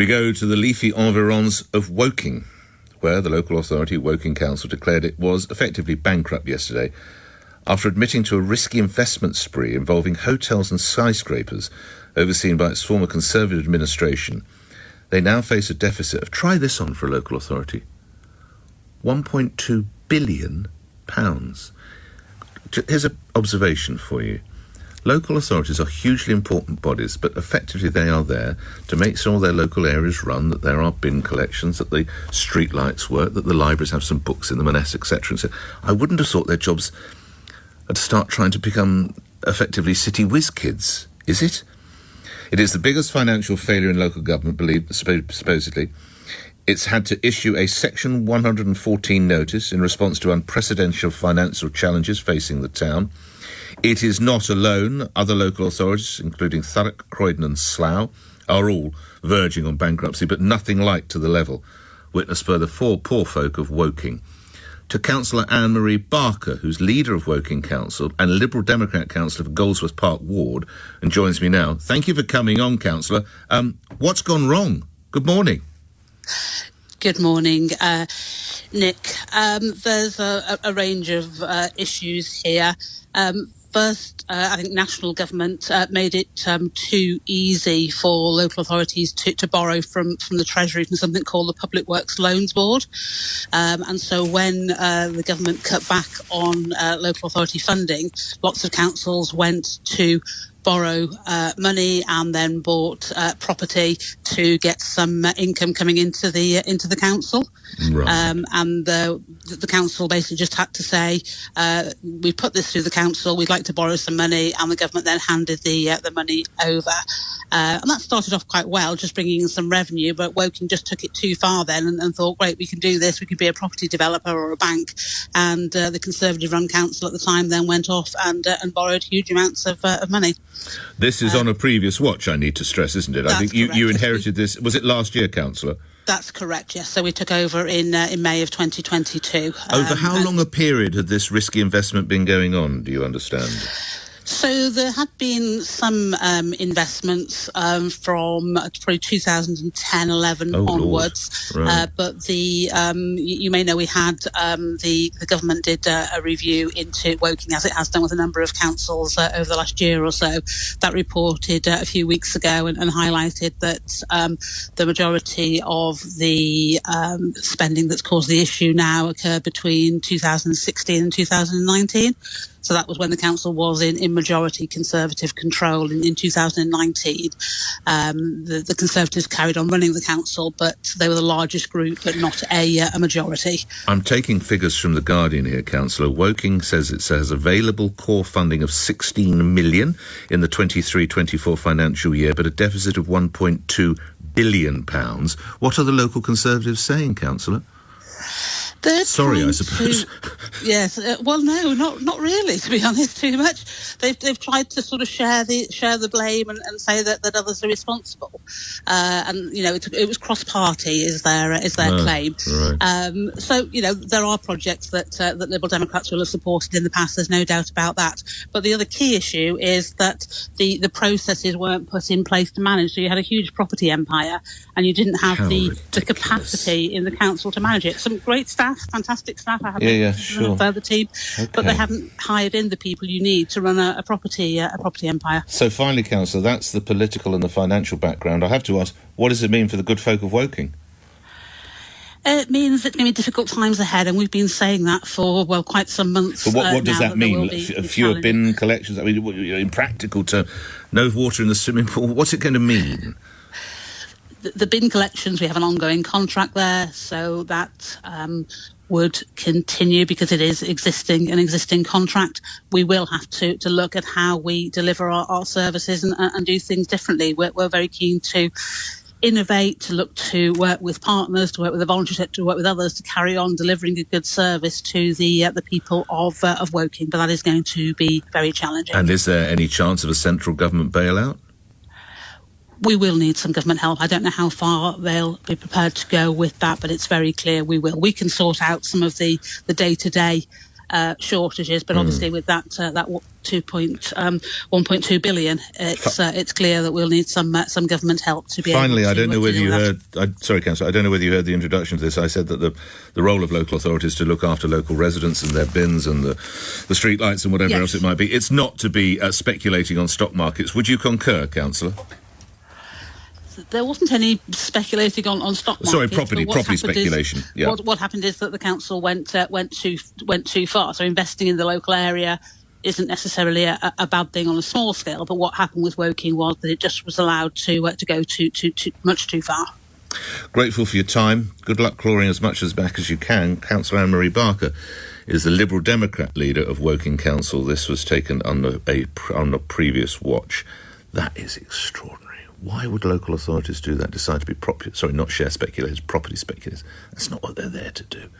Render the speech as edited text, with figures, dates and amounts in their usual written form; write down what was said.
We go to the leafy environs of Woking, where the local authority, Woking Council, declared it was effectively bankrupt yesterday after admitting to a risky investment spree involving hotels and skyscrapers overseen by its former Conservative administration. They now face a deficit of, try this on for a local authority, £1.2 billion. Here's an observation for you. Local authorities are hugely important bodies, but effectively they are there to make sure their local areas run, that there are bin collections, that the street lights work, that the libraries have some books in them, and etc. So I wouldn't have thought their jobs are to start trying to become effectively city whiz kids, is it? It is the biggest financial failure in local government, supposedly. It's had to issue a Section 114 notice in response to unprecedented financial challenges facing the town. It is not alone. Other local authorities, including Thurrock, Croydon and Slough, are all verging on bankruptcy, but nothing like to the level witnessed by the four poor folk of Woking. To Councillor Anne-Marie Barker, who's leader of Woking Council and Liberal Democrat councillor for Goldsworth Park Ward, and joins me now. Thank you for coming on, Councillor. What's gone wrong? Good morning. Good morning, Nick. There's a range of issues here. First, I think national government made it too easy for local authorities to borrow from the Treasury from something called the Public Works Loans Board. And so when the government cut back on local authority funding, lots of councils went to borrow money and then bought property to get some income coming into the council. Right. And the council basically just had to say, we put this through the council, we'd like to borrow some money, and the government then handed the money over. And that started off quite well, just bringing in some revenue, but Woking just took it too far then and thought, great, we can do this, we could be a property developer or a bank. And the Conservative-run council at the time then went off and borrowed huge amounts of money. This is on a previous watch, I need to stress, isn't it? I think you inherited this, was it last year, Councillor? That's correct, yes. So we took over in May of 2022. Over how long a period had this risky investment been going on, do you understand? So there had been some investments from probably 2010-11 onwards, right. But you may know we had the government did a review into Woking, as it has done with a number of councils over the last year or so. That reported a few weeks ago and highlighted that the majority of the spending that's caused the issue now occurred between 2016 and 2019. So that was when the council was in majority Conservative control. In 2019, the Conservatives carried on running the council, but they were the largest group, but not a majority. I'm taking figures from The Guardian here, Councillor. Woking says it has available core funding of £16 million in the 23-24 financial year, but a deficit of £1.2 billion. What are the local Conservatives saying, Councillor? Sorry, I suppose. Yes. Well, no, not really. To be honest, too much. They've tried to sort of share the blame and say that others are responsible. And you know, it was cross-party is their claim. Right. So you know, there are projects that Liberal Democrats will have supported in the past. There's no doubt about that. But the other key issue is that the processes weren't put in place to manage. So you had a huge property empire, and you didn't have the capacity in the council to manage it. Some great staff. Fantastic staff. I have sure. A further team, but they haven't hired in the people you need to run a property empire. So finally, Councillor, that's the political and the financial background. I have to ask, what does it mean for the good folk of Woking? It means it's going to be difficult times ahead, and we've been saying that for quite some months. But what does that mean? Fewer bin collections. I mean, in practical terms, no water in the swimming pool. What's it going to mean? The bin collections, we have an ongoing contract there, so that would continue because it is an existing contract. We will have to look at how we deliver our services and do things differently. We're very keen to innovate, to look to work with partners, to work with the voluntary sector, to work with others to carry on delivering a good service to the people of Woking, but that is going to be very challenging. And is there any chance of a central government bailout? We will need some government help. I don't know how far they'll be prepared to go with that, but it's very clear we will. We can sort out some of the day-to-day shortages, but obviously with that 1.2 billion, it's clear that we'll need some government help to be Finally, able to. I don't know whether you heard. Sorry, Councillor. I don't know whether you heard the introduction to this. I said that the role of local authorities to look after local residents and their bins and the street lights and whatever else it might be. It's not to be speculating on stock markets. Would you concur, Councillor? There wasn't any speculating on stock markets. Sorry, property speculation. What happened is that the council went too far. So investing in the local area isn't necessarily a bad thing on a small scale. But what happened with Woking was that it just was allowed to go too much too far. Grateful for your time. Good luck clawing as much as back as you can. Councillor Anne-Marie Barker is the Liberal Democrat leader of Woking Council. This was taken on a previous watch. That is extraordinary. Why would local authorities do that? Decide to be not share speculators, property speculators? That's not what they're there to do.